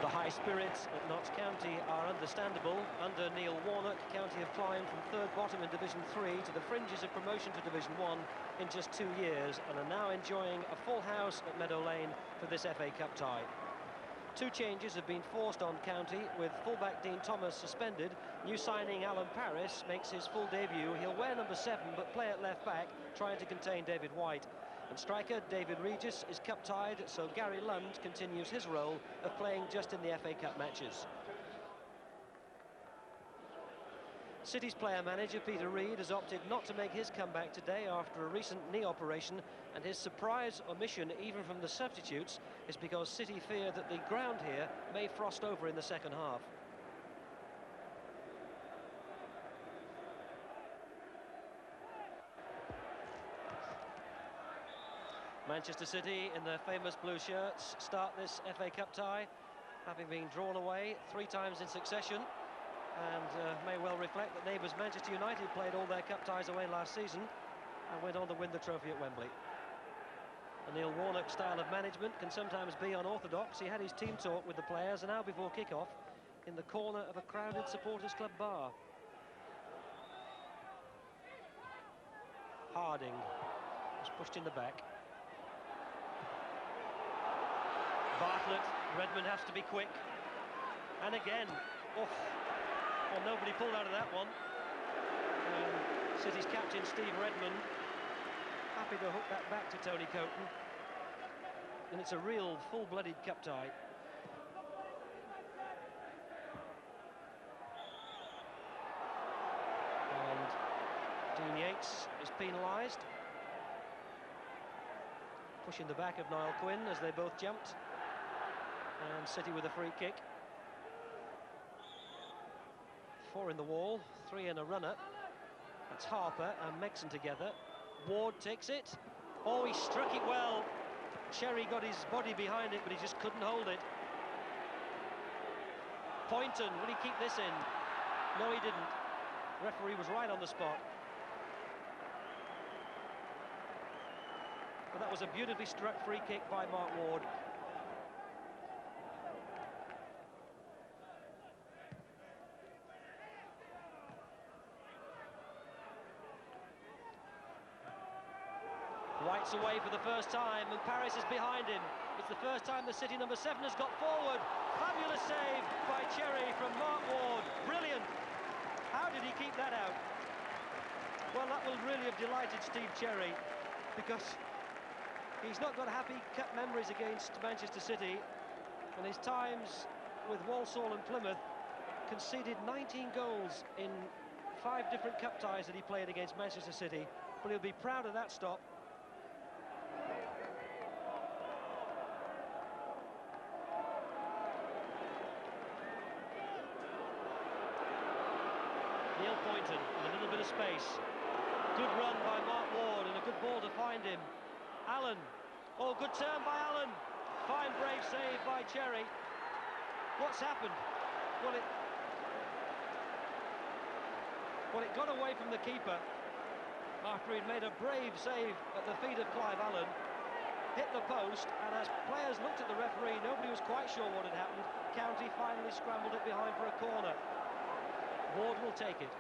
The high spirits at Notts County are understandable. Under Neil Warnock, County have climbed from third bottom in Division 3 to the fringes of promotion to Division 1 in just 2 years, and are now enjoying a full house at Meadow Lane for this FA Cup tie. 2 changes have been forced on County, with fullback Dean Thomas suspended. New signing Alan Paris makes his full debut. He'll wear number 7 but play at left back, trying to contain David White. And striker David Regis is cup-tied, so Gary Lund continues his role of playing just in the FA Cup matches. City's player-manager Peter Reid has opted not to make his comeback today after a recent knee operation, and his surprise omission, even from the substitutes, is because City fear that the ground here may frost over in the second half. Manchester City, in their famous blue shirts, start this FA Cup tie, having been drawn away 3 times in succession, and may well reflect that neighbours Manchester United played all their cup ties away last season and went on to win the trophy at Wembley. The Neil Warnock style of management can sometimes be unorthodox. He had his team talk with the players, and now before kick-off, in the corner of a crowded supporters club bar. Harding was pushed in the back. Bartlett, Redmond has to be quick, and again, well, nobody pulled out of that one. City's captain Steve Redmond happy to hook that back to Tony Coton, and it's a real full-blooded cup tie. And Dean Yates is penalised, pushing the back of Niall Quinn as they both jumped. And City with a free kick. 4 in the wall, 3 in a runner. That's Harper and Megson together. Ward takes it. Oh, he struck it well. Cherry got his body behind it, but he just couldn't hold it. Poynton, will he keep this in? No, he didn't. The referee was right on the spot. But that was a beautifully struck free kick by Mark Ward. White's away for the first time, and Paris is behind him. It's the first time the City number 7 has got forward. Fabulous save by Cherry from Mark Ward. Brilliant. How did he keep that out? Well, that will really have delighted Steve Cherry, because he's not got happy cup memories against Manchester City, and his times with Walsall and Plymouth conceded 19 goals in 5 different cup ties that he played against Manchester City, but he'll be proud of that stop. Neil Poynton with a little bit of space. Good run by Mark Ward and a good ball to find him. Allen. Oh, good turn by Allen. Fine, brave save by Cherry. What's happened? Well, it got away from the keeper after he'd made a brave save at the feet of Clive Allen. Hit the post, and as players looked at the referee, nobody was quite sure what had happened. County finally scrambled it behind for a corner. Ward will take it.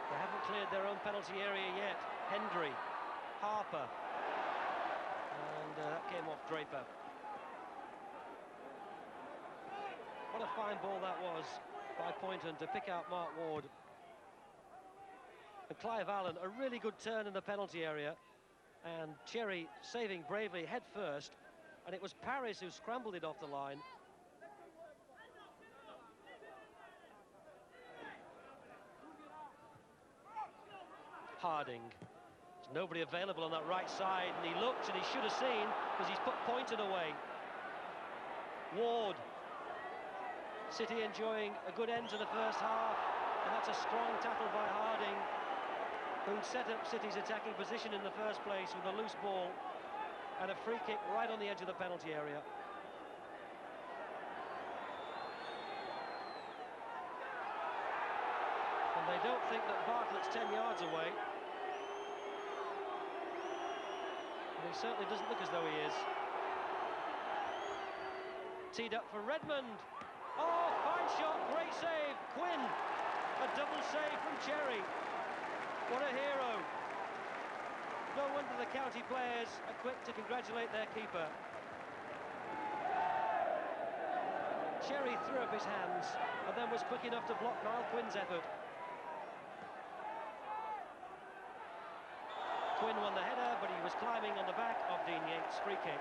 They haven't cleared their own penalty area yet. Hendry, Harper, and that came off Draper. What a fine ball that was by Poynton to pick out Mark Ward. And Clive Allen, a really good turn in the penalty area, and Cherry saving bravely head first, and it was Paris who scrambled it off the line. Harding. There's nobody available on that right side, and he looked and he should have seen, because he's put Poynton away. Ward. City enjoying a good end to the first half, and that's a strong tackle by Harding, who set up City's attacking position in the first place with a loose ball and a free kick right on the edge of the penalty area. And they don't think that Bartlett's 10 yards away. And he certainly doesn't look as though he is. Teed up for Redmond. Oh, fine shot, great save. Quinn, a double save from Cherry. What a hero. No wonder the county players are quick to congratulate their keeper. Cherry threw up his hands and then was quick enough to block Niall Quinn's effort. Quinn won the header, but he was climbing on the back of Dean Yates' free kick.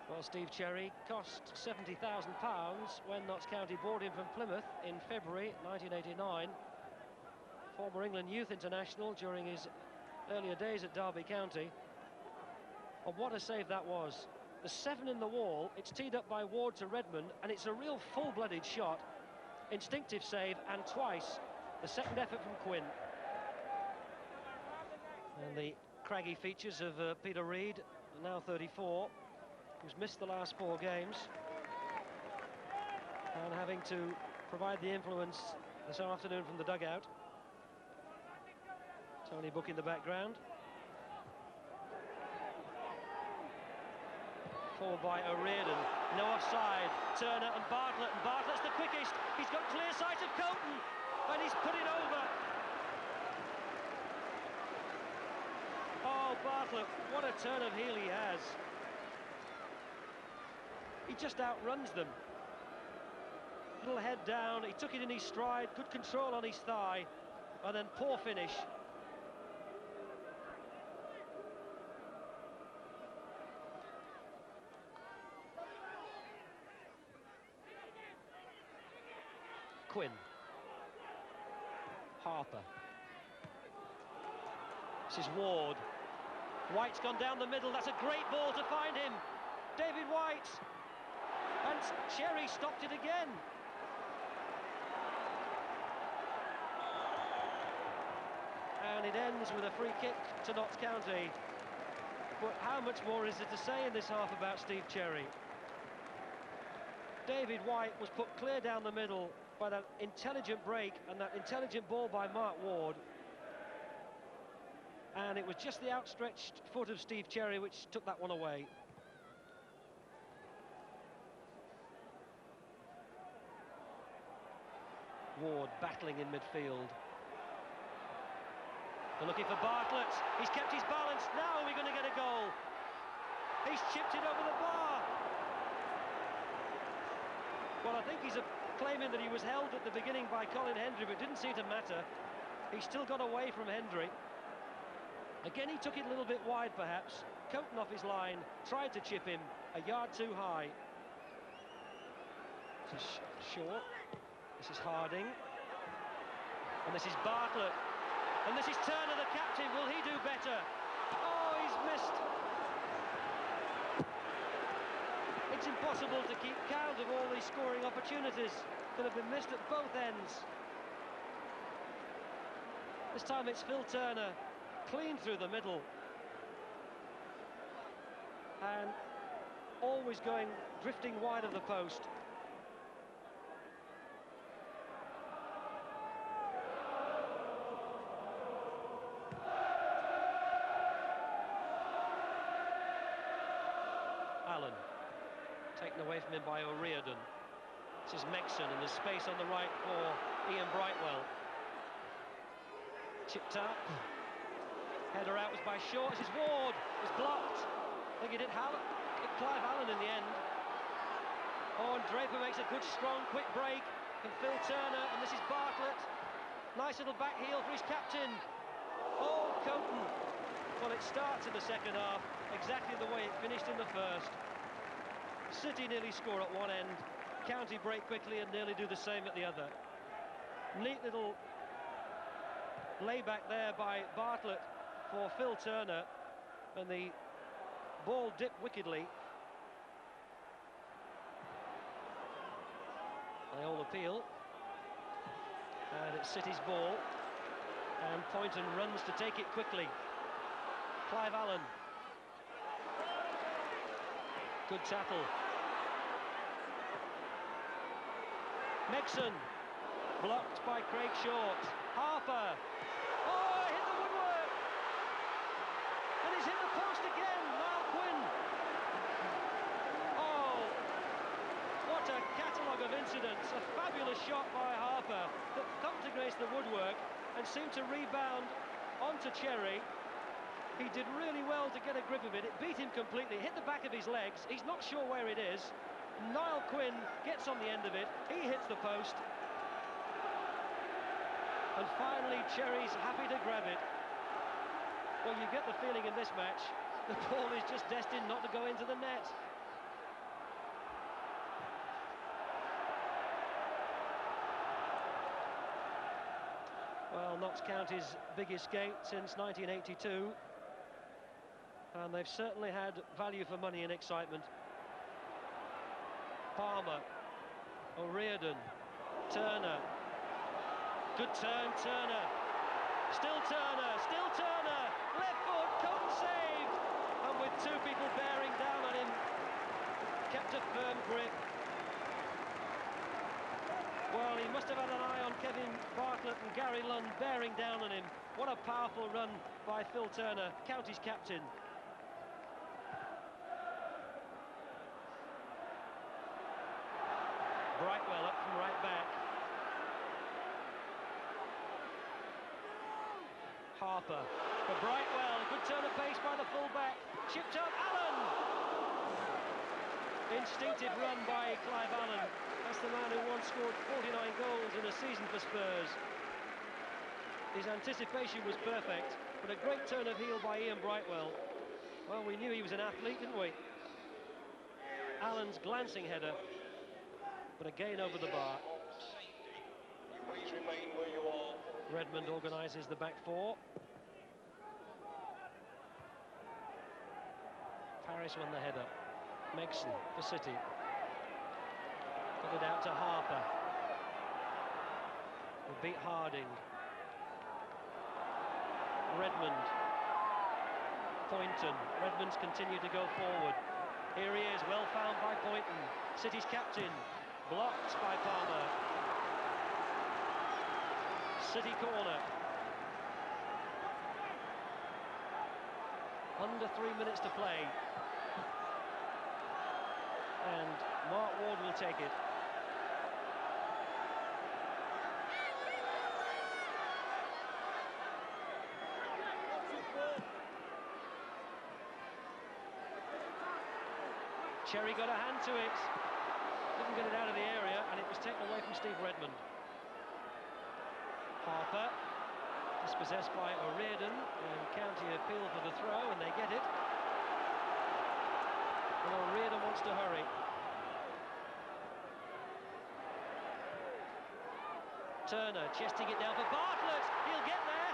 Well, Steve Cherry cost £70,000 when Notts County bought him from Plymouth in February 1989. Former England youth international during his earlier days at Derby County. And what a save that was. The 7 in the wall, it's teed up by Ward to Redmond, and it's a real full-blooded shot. Instinctive save, and twice the second effort from Quinn. And the craggy features of Peter Reid, now 34, who's missed the last 4 games, and having to provide the influence this afternoon from the dugout. Tony Book in the background. Forward by O'Riordan, no offside. Turner and Bartlett's the quickest. He's got clear sight of Coulton, and he's put it over. Oh, Bartlett, what a turn of heel he has. He just outruns them. Little head down, he took it in his stride, good control on his thigh, and then poor finish. Quinn. Harper. This is Ward. White's gone down the middle, that's a great ball to find him. David White. And Cherry stopped it again. And it ends with a free kick to Notts County. But how much more is there to say in this half about Steve Cherry? David White was put clear down the middle by that intelligent break and that intelligent ball by Mark Ward. And it was just the outstretched foot of Steve Cherry which took that one away. Ward battling in midfield. They're looking for Bartlett. He's kept his balance. Now are we going to get a goal? He's chipped it over the bar. Well, I think he's claiming that he was held at the beginning by Colin Hendry, but it didn't seem to matter. He still got away from Hendry. Again, he took it a little bit wide, perhaps. Coulton off his line, tried to chip him, a yard too high. This is short. This is Harding. And this is Bartlett. And this is Turner, the captain. Will he do better? Oh, he's missed. It's impossible to keep count of all these scoring opportunities that have been missed at both ends. This time it's Phil Turner, clean through the middle. And always drifting wide of the post. Allen, taken away from him by O'Riordan. This is Megson, and there's space on the right for Ian Brightwell. Chipped up. Header out was by Shaw. This is Ward. It was blocked. I think it hit Clive Allen in the end. Oh, and Draper makes a good, strong, quick break. And Phil Turner, and this is Bartlett. Nice little back heel for his captain. Oh, Coulton. Well, it starts in the second half, exactly the way it finished in the first. City nearly score at one end, County break quickly and nearly do the same at the other. Neat little layback there by Bartlett for Phil Turner, and the ball dipped wickedly. They all appeal, and it's City's ball, and Poynton runs to take it quickly. Clive Allen. Good tackle. Megson. Blocked by Craig Short. Harper. Oh, hit the woodwork. the post again, Niall Quinn. Oh, what a catalogue of incidents. A fabulous shot by Harper that thumped against the woodwork and seemed to rebound onto Cherry. He did really well to get a grip of it. It beat him completely, hit the back of his legs. He's not sure where it is. Niall Quinn gets on the end of it. He hits the post. And finally, Cherry's happy to grab it. Well, you get the feeling in this match, the ball is just destined not to go into the net. Well, Notts County's biggest gate since 1982. And they've certainly had value for money and excitement. Palmer, O'Riordan, Turner. Good turn, Turner. Still Turner, still Turner. Left foot, Coates saved. And with two people bearing down on him, kept a firm grip. Well, he must have had an eye on Kevin Bartlett and Gary Lund bearing down on him. What a powerful run by Phil Turner, County's captain. Brightwell up from right back. Harper for Brightwell. Good turn of pace by the full-back. Chipped up, Allen! Instinctive run by Clive Allen. That's the man who once scored 49 goals in a season for Spurs. His anticipation was perfect, but a great turn of heel by Ian Brightwell. Well, we knew he was an athlete, didn't we? Allen's glancing header, but again over the bar. Please remain where you are. Redmond organises the back four. Paris won the header. Megson for City. Got it out to Harper. Who beat Harding. Redmond. Poynton. Redmond's continued to go forward. Here he is, well found by Poynton. City's captain. Blocked by Palmer. City corner. Under 3 minutes to play. And Mark Ward will take it. Cherry got a hand to it. Didn't get it out of the area, and it was taken away from Steve Redmond. Harper, dispossessed by O'Riordan, and County appeal for the throw, and they get it. And O'Riordan wants to hurry. Turner chesting it down for Bartlett. He'll get there.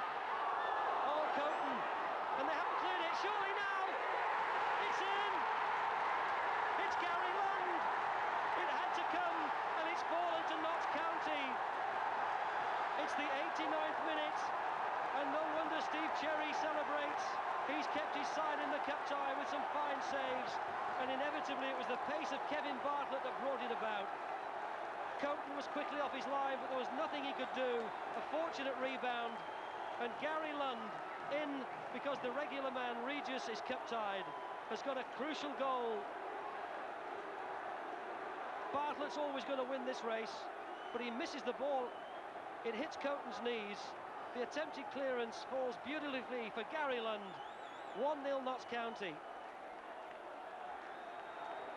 Oh, Coaten. And they haven't cleared it. Surely now. It's in. It's Gary Lund. It had to come, and it's fallen to Notts County. It's the 89th minute, and no wonder Steve Cherry celebrates. He's kept his side in the cup tie with some fine saves, and inevitably it was the pace of Kevin Bartlett that brought it about. Coaten was quickly off his line, but there was nothing he could do. A fortunate rebound, and Gary Lund in because the regular man, Regis, is cup-tied, has got a crucial goal. Bartlett's always going to win this race, but he misses the ball. It hits Coaten's knees. The attempted clearance falls beautifully for Gary Lund. 1-0 Notts County.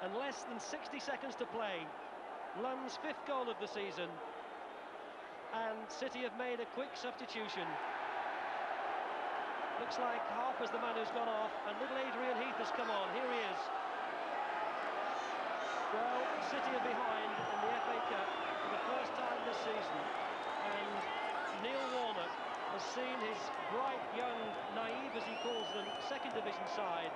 And less than 60 seconds to play. Lund's 5th goal of the season, and City have made a quick substitution. Looks like Harper's the man who's gone off, and little Adrian Heath has come on. Here he is. Well, City are behind in the FA Cup for the first time this season, and Neil Warnock has seen his bright, young, naive, as he calls them, second division side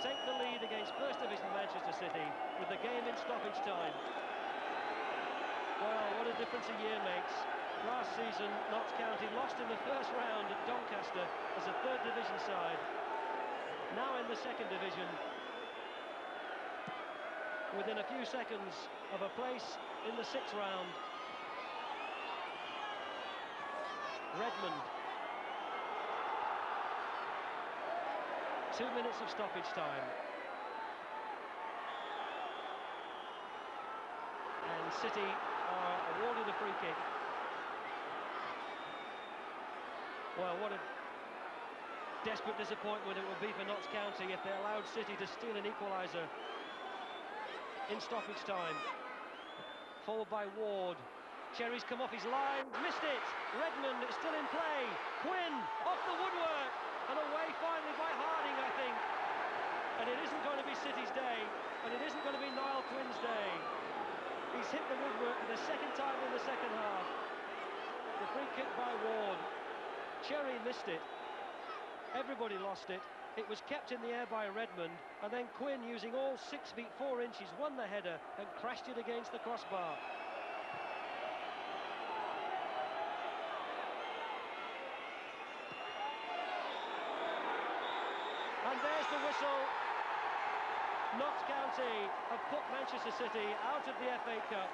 take the lead against First Division Manchester City with the game in stoppage time. Well, what a difference a year makes. Last season, Notts County lost in the first round at Doncaster as a third division side. Now in the second division, within a few seconds of a place in the 6th round. Redmond. 2 minutes of stoppage time. And City are awarded a free kick. Well, what a desperate disappointment it would be for Notts County if they allowed City to steal an equaliser in stoppage time. Forward by Ward. Cherry's come off his line, missed it. Redmond is still in play. Quinn off the woodwork and away finally by Harding, I think. And it isn't going to be City's day, and it isn't going to be Niall Quinn's day. He's hit the woodwork for the second time in the second half. The free kick by Ward. Cherry missed it. Everybody lost it. It was kept in the air by Redmond, and then Quinn, using all 6 feet 4 inches, won the header and crashed it against the crossbar. And there's the whistle. Notts County have put Manchester City out of the FA Cup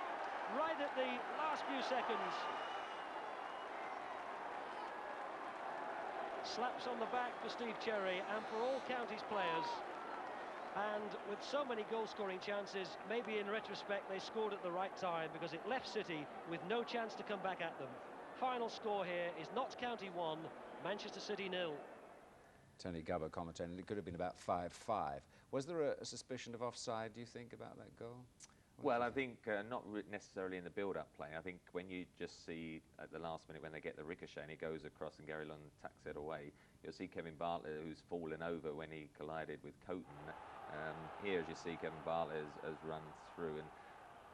right at the last few seconds. Slaps on the back for Steve Cherry and for all County's players. And with so many goal-scoring chances, maybe in retrospect they scored at the right time, because it left City with no chance to come back at them. Final score here is Notts County 1, Manchester City 0. Tony Gubber commentating, it could have been about 5-5. Was there a suspicion of offside, do you think, about that goal? Well, I think not necessarily in the build-up play. I think when you just see at the last minute when they get the ricochet and he goes across and Gary Lund tacks it away, you'll see Kevin Bartlett, who's fallen over when he collided with Coton. Here, as you see, Kevin Bartlett has run through, and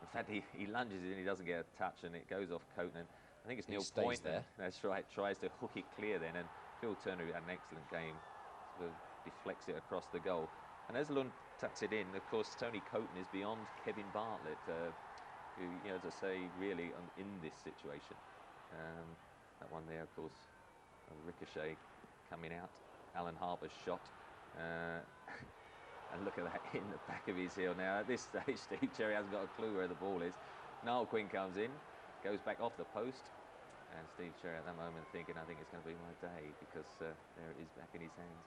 in fact he lunges it and he doesn't get a touch, and it goes off Coton. And I think it's Neil Point there. That's right. Tries to hook it clear then, and Phil Turner, who had an excellent game, sort of deflects it across the goal. And as Lund tucks it in, of course, Tony Coton is beyond Kevin Bartlett, who, you know, as I say, really in this situation. That one there, of course, a ricochet coming out. Alan Harper's shot. And look at that in the back of his heel. Now, at this stage, Steve Cherry hasn't got a clue where the ball is. Niall Quinn comes in, goes back off the post. And Steve Cherry at that moment thinking, I think it's going to be my day, because there it is back in his hands.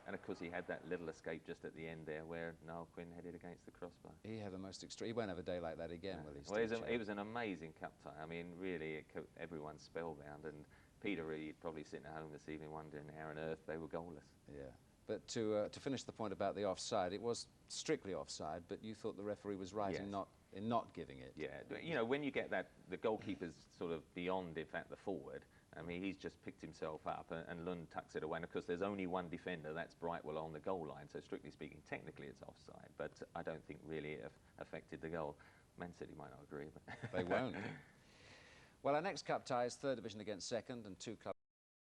And of course he had that little escape just at the end there where Niall Quinn headed against the crossbar. He had the most extreme. He won't have a day like that again, will he? Well, it was an amazing cup tie. I mean, really, everyone's spellbound. And Peter Reid probably sitting at home this evening wondering how on earth they were goalless. Yeah. But to finish the point about the offside, it was strictly offside, but you thought the referee was right in not giving it. Yeah, you know, when you get that, the goalkeeper's sort of beyond, in fact, the forward. I mean, he's just picked himself up, and Lund tucks it away. And of course, there's only one defender, that's Brightwell, on the goal line. So strictly speaking, technically it's offside, but I don't think really it affected the goal. Man City might not agree, but they won't. Well, our next cup tie is third division against second, and two clubs.